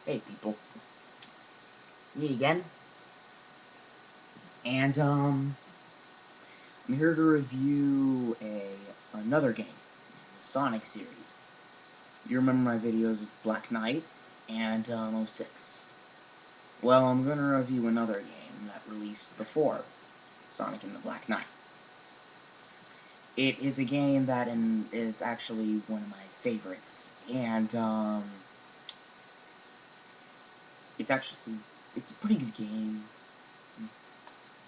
Hey people, me again, and I'm here to review another game, the Sonic series. You remember my videos of Black Knight and '06. Well, I'm gonna review another game that released before Sonic and the Black Knight. It is a game that is actually one of my favorites, and it's a pretty good game.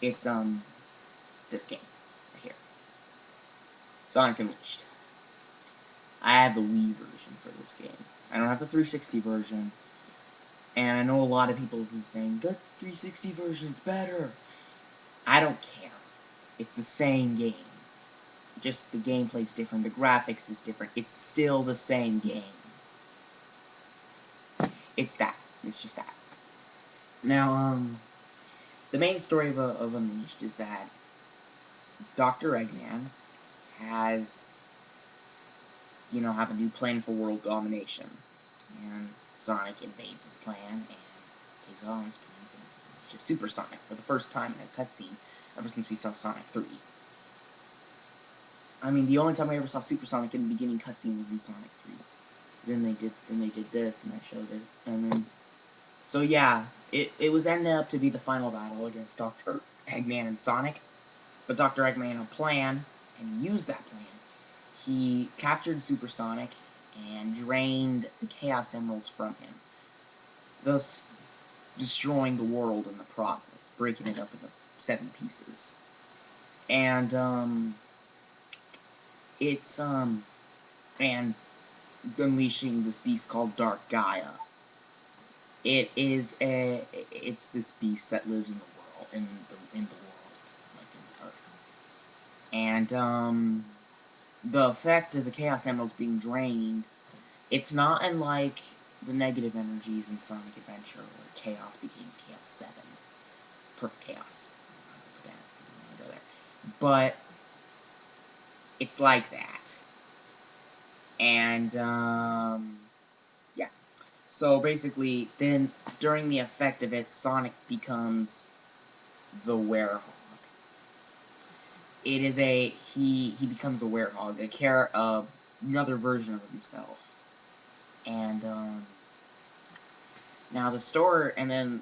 It's this game right here, Sonic Unleashed. I have the Wii version for this game. I don't have the 360 version, and I know a lot of people have been saying, "Get the 360 version, it's better." I don't care. It's the same game. Just the gameplay's different, the graphics is different. It's still the same game. It's that. It's just that. Now, the main story of Unleashed is that Dr. Eggman has, have a new plan for world domination. And Sonic invades his plan and takes on his plans and just Super Sonic for the first time in a cutscene ever since we saw Sonic 3. I mean, the only time I ever saw Super Sonic in the beginning cutscene was in Sonic 3. Then they did this, and I showed it, and then, so yeah, it was ending up to be the final battle against Dr. Eggman and Sonic, but Dr. Eggman had a plan, and he used that plan. He captured Super Sonic and drained the Chaos Emeralds from him, thus destroying the world in the process, breaking it up into 7 pieces. And, and unleashing this beast called Dark Gaia. It's this beast that lives in the world, in the world, like in the Earth. And, the effect of the Chaos Emeralds being drained, it's not unlike the negative energies in Sonic Adventure, where Chaos becomes Chaos 7. Perfect Chaos. But it's like that. And, yeah. So basically, then, during the effect of it, Sonic becomes the Werehog. It is he becomes a Werehog, another version of himself. And, now the story, and then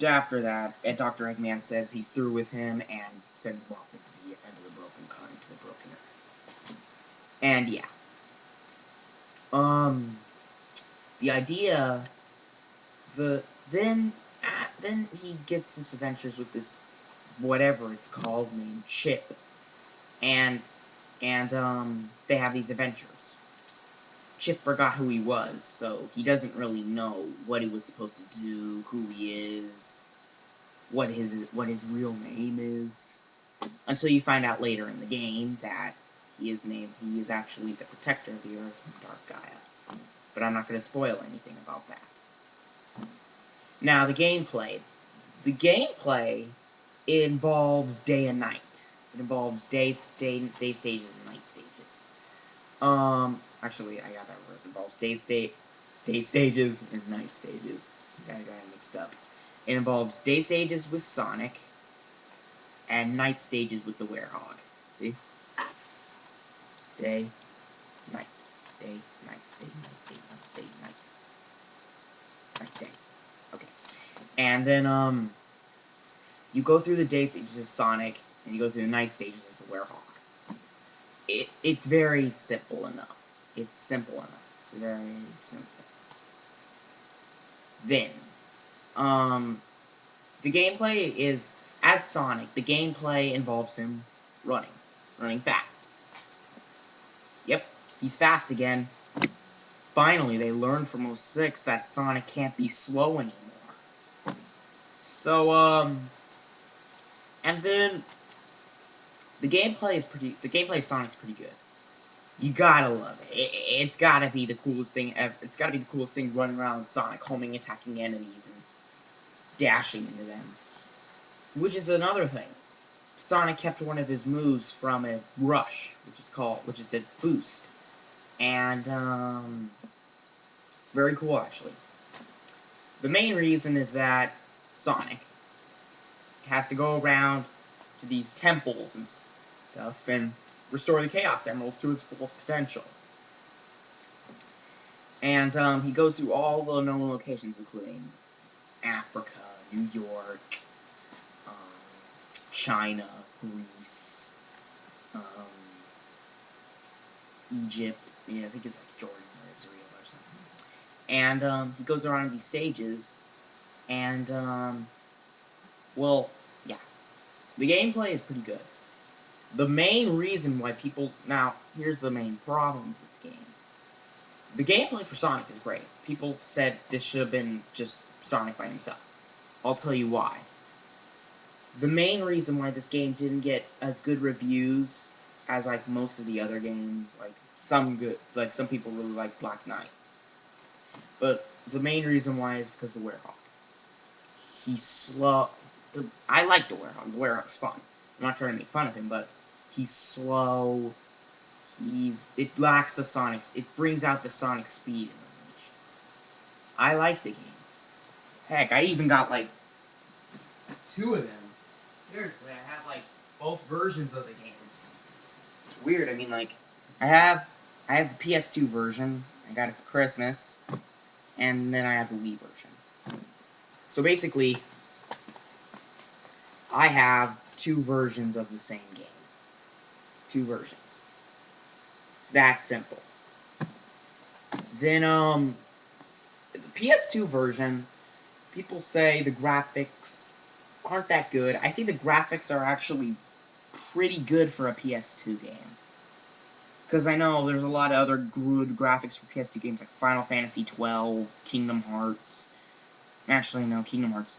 after that, Dr. Eggman says he's through with him and sends him off into the end of the broken kind, to the broken earth. And yeah. The idea, then he gets this adventures with this, whatever it's called, named Chip. And, they have these adventures. Chip forgot who he was, so he doesn't really know what he was supposed to do, who he is, what his real name is, until you find out later in the game that he is actually the protector of the Earth from Dark Gaia. But I'm not going to spoil anything about that. Now, the gameplay. The gameplay involves day and night. It involves day stages and night stages. Actually, I got that reversed. It involves day stages and night stages. I got it mixed up. It involves day stages with Sonic and night stages with the Werehog. See? Day, night, day, night, day, night, day, night, day, night. Night, day. Okay. And then, you go through the day stages as Sonic, and you go through the night stages as the Werehog. It's very simple enough. It's simple enough. It's very simple. Then, the gameplay is, as Sonic, the gameplay involves him running fast. Yep, he's fast again. Finally, they learned from '06 that Sonic can't be slow anymore. So, and then, the gameplay of Sonic's pretty good. You gotta love it. It's gotta be the coolest thing ever. It's gotta be the coolest thing running around with Sonic, homing, attacking enemies, and dashing into them. Which is another thing. Sonic kept one of his moves from a rush, which is the boost. And, it's very cool, actually. The main reason is that Sonic has to go around to these temples and stuff and restore the Chaos Emeralds to its fullest potential. And he goes through all the known locations, including Africa, New York, China, Greece, Egypt. Yeah, I think it's like Jordan or Israel or something. And he goes around these stages, and well, yeah, the gameplay is pretty good. The main reason why people now here's the main problem with the game. The gameplay for Sonic is great. People said this should have been just Sonic by himself. I'll tell you why. The main reason why this game didn't get as good reviews as like most of the other games, like some people really like Black Knight. But the main reason why is because of the Werehog. He's slow. I like the Werehog. The Werehog's fun. I'm not trying to make fun of him, but he's slow. It lacks the Sonic. It brings out the Sonic speed in the range. I like the game. Heck, I even got like 2 of them. Seriously, I have like both versions of the game. It's weird. I mean, like, I have the PS2 version. I got it for Christmas, and then I have the Wii version. So basically, I have 2 versions of the same game. 2 versions. It's that simple. Then, the PS2 version, people say the graphics aren't that good. I see the graphics are actually pretty good for a PS2 game. Because I know there's a lot of other good graphics for PS2 games like Final Fantasy XII, Kingdom Hearts. Actually, no, Kingdom Hearts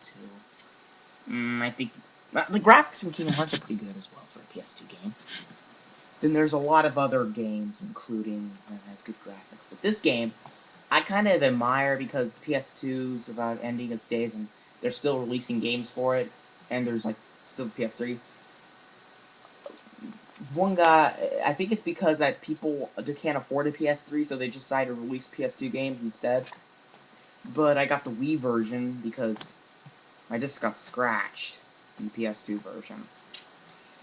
2. I think the graphics from Kingdom Hearts are pretty good as well for a PS2 game. Then there's a lot of other games, including that has good graphics. But this game, I kind of admire because the PS2's about ending its days and they're still releasing games for it. And there's like still the PS3. One guy, I think it's because that people can't afford a PS3, so they just decided to release PS2 games instead. But I got the Wii version because I just got scratched in the PS2 version.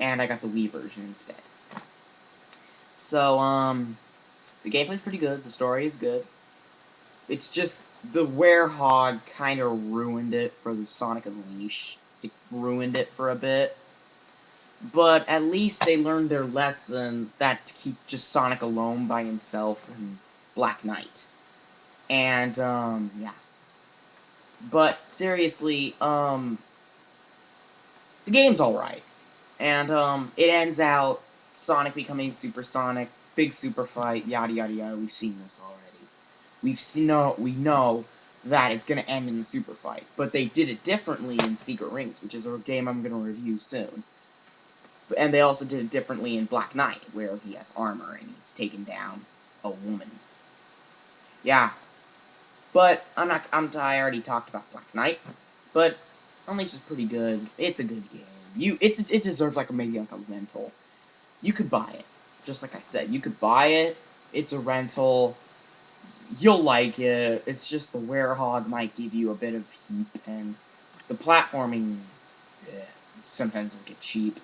And I got the Wii version instead. So, the gameplay's pretty good, the story is good. It's just, the Werehog kind of ruined it for the Sonic Unleashed. It ruined it for a bit. But at least they learned their lesson that to keep just Sonic alone by himself in Black Knight. And, yeah. But, seriously, the game's alright. And, it ends out Sonic becoming Super Sonic, big super fight, yada yada yada. We've seen this already. We know that it's gonna end in the super fight. But they did it differently in Secret Rings, which is a game I'm gonna review soon. And they also did it differently in Black Knight, where he has armor and he's taken down a woman. Yeah. But I already talked about Black Knight. But Unleashed is pretty good. It's a good game. It deserves maybe like a rental. You could buy it. Just like I said, you could buy it. It's a rental. You'll like it. It's just the Werehog might give you a bit of heat, and the platforming sometimes will get cheap.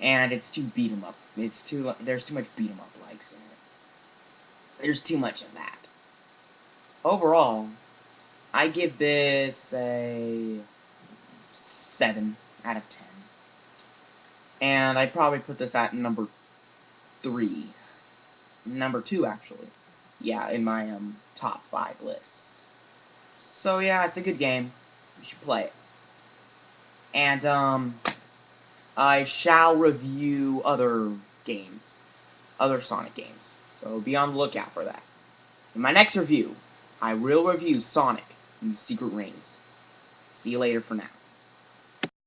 And it's too beat 'em up. There's too much beat 'em up likes in it. There's too much of that. Overall, I give this a 7 out of 10. And I'd probably put this at number 3. Number 2, actually. Yeah, in my top 5 list. So yeah, it's a good game. You should play it. And I shall review other games. Other Sonic games. So be on the lookout for that. In my next review, I will review Sonic and the Secret Rings. See you later for now.